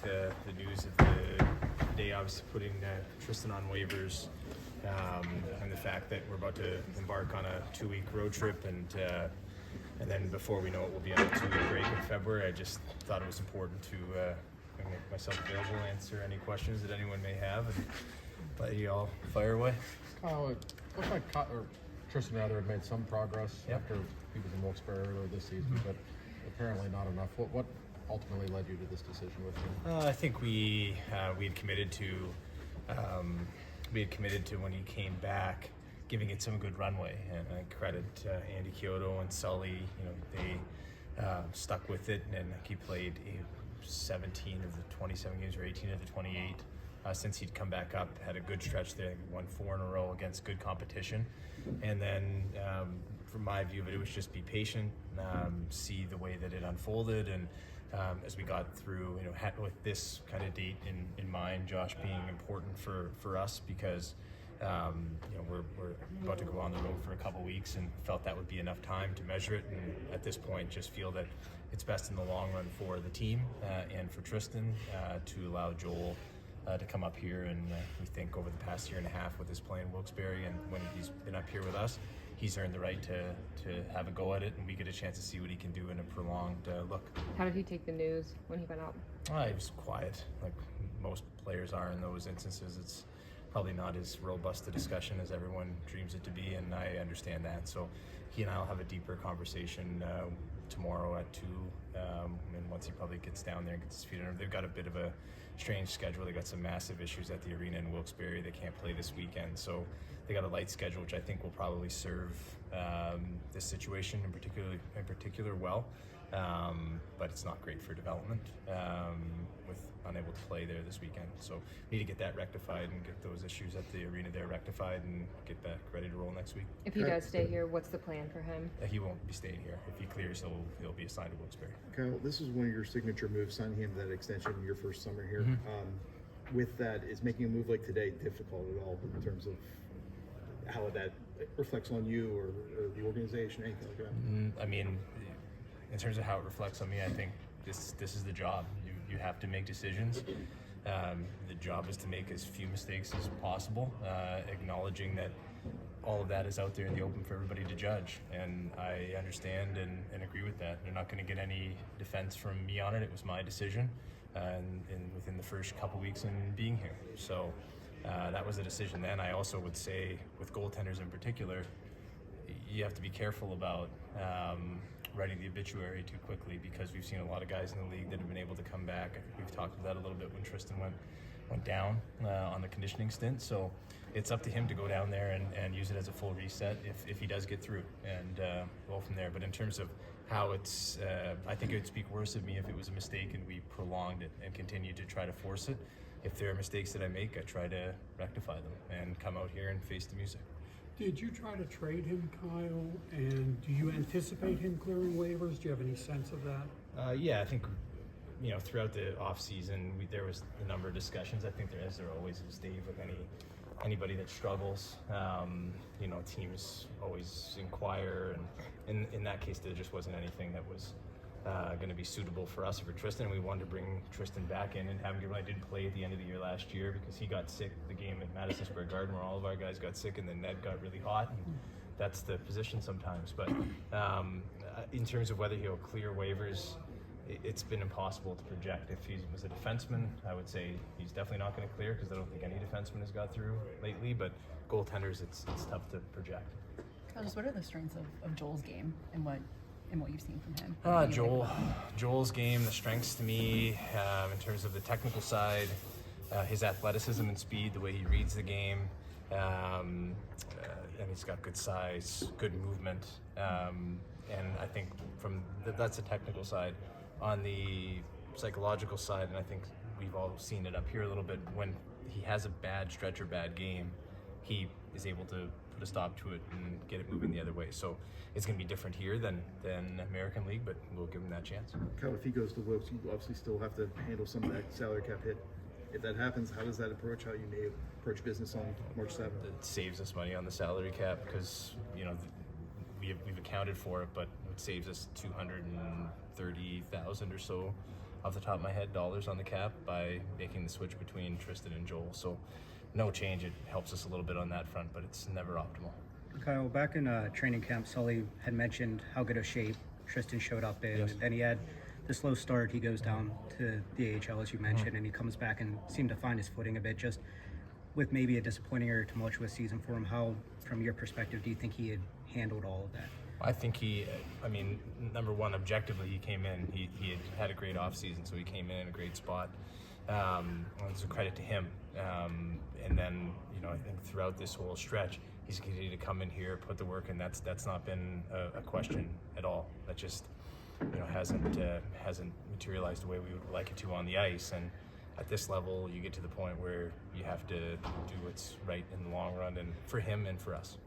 the news of the day, obviously putting Tristan on waivers, and the fact that we're about to embark on a 2-week road trip, and then before we know it, we'll be on a 2-week break in February. I just thought it was important to make myself available, answer any questions that anyone may have, and let you all fire away. Kyle, it looks like Tristan rather had made some progress after he was in Wilkes-Barre earlier this season, but apparently not enough. What ultimately led you to this decision with him? I think we had committed to when he came back, giving it some good runway, and I credit Andy Kyoto and Sully. They stuck with it, and he played 17 of the 27 games or 18 of the 28 since he'd come back up. Had a good stretch there, won 4 in a row against good competition, and then from my view of it, it was just be patient, see the way that it unfolded, and as we got through, with this kind of date in mind, Josh being important for us because we're about to go on the road for a couple weeks, and felt that would be enough time to measure it, and at this point just feel that it's best in the long run for the team and for Tristan to allow Joel to come up here, and we think over the past year and a half with his play in Wilkes-Barre and when he's been up here with us, he's earned the right to have a go at it, and we get a chance to see what he can do in a prolonged look. How did he take the news when he went out? He was quiet, like most players are in those instances. It's probably not as robust a discussion as everyone dreams it to be, and I understand that. So he and I will have a deeper conversation tomorrow at 2, and once he probably gets down there and gets his feet under. They've got a bit of a strange schedule. They got some massive issues at the arena in Wilkes-Barre. They can't play this weekend, so they got a light schedule, which I think will probably serve this situation in particular well. But it's not great for development with unable to play there this weekend. So we need to get that rectified and get those issues at the arena there rectified and get back ready to roll next week. If he does stay here, what's the plan for him? He won't be staying here. If he clears, he'll be assigned to Wilkes-Barre. Kyle, this is one of your signature moves, signing him to that extension in your first summer here. With that, is making a move like today difficult at all in terms of how that reflects on you or the organization, anything like that? I mean, in terms of how it reflects on me, I think this is the job. You have to make decisions. The job is to make as few mistakes as possible, acknowledging that all of that is out there in the open for everybody to judge. And I understand and agree with that. They're not going to get any defense from me on it. It was my decision and within the first couple weeks in being here. So that was a decision then. I also would say with goaltenders in particular, you have to be careful about writing the obituary too quickly, because we've seen a lot of guys in the league that have been able to come back. I think we've talked about that a little bit when Tristan went down on the conditioning stint. So it's up to him to go down there and use it as a full reset if he does get through, and go from there. But in terms of how it's, I think it would speak worse of me if it was a mistake and we prolonged it and continued to try to force it. If there are mistakes that I make, I try to rectify them and come out here and face the music. Did you try to trade him, Kyle? And do you anticipate him clearing waivers? Do you have any sense of that? Yeah, I think throughout the off season there was a number of discussions. I think there always is, Dave, with anybody that struggles. Teams always inquire, and in that case, there just wasn't anything that was going to be suitable for us or for Tristan. We wanted to bring Tristan back in and have him. I didn't play at the end of the year last year because he got sick the game at Madison Square Garden where all of our guys got sick, and then Ned got really hot, and that's the position sometimes. But in terms of whether he'll clear waivers, it's been impossible to project. If he was a defenseman, I would say he's definitely not going to clear, because I don't think any defenseman has got through lately, but goaltenders, it's tough to project. Just what are the strengths of Joel's game and what you've seen from him? Joel's game, the strengths to me, in terms of the technical side, his athleticism and speed, the way he reads the game, and he's got good size, good movement, and I think that's the technical side. On the psychological side, and I think we've all seen it up here a little bit, when he has a bad stretch or bad game, he is able to put a stop to it and get it moving the other way. So it's going to be different here than American League, but we'll give him that chance. Kyle, if he goes to Wilkes, you obviously still have to handle some of that salary cap hit. If that happens, how does that approach how you may approach business on March 7th? It saves us money on the salary cap because we've accounted for it, but it saves us $230,000 or so off the top of my head, dollars on the cap by making the switch between Tristan and Joel. So no change. It helps us a little bit on that front, but it's never optimal. Kyle, back in training camp, Sully had mentioned how good a shape Tristan showed up in. Yes. And then he had the slow start. He goes down to the AHL, as you mentioned, and he comes back and seemed to find his footing a bit. Just with maybe a disappointing or tumultuous season for him, how, from your perspective, do you think he had handled all of that? I think I mean, number one, objectively, he came in. He had a great offseason, so he came in a great spot. It's a credit to him. And then, I think throughout this whole stretch, he's continued to come in here, put the work in. That's not been a question at all. That just, hasn't materialized the way we would like it to on the ice. And at this level, you get to the point where you have to do what's right in the long run, and for him and for us.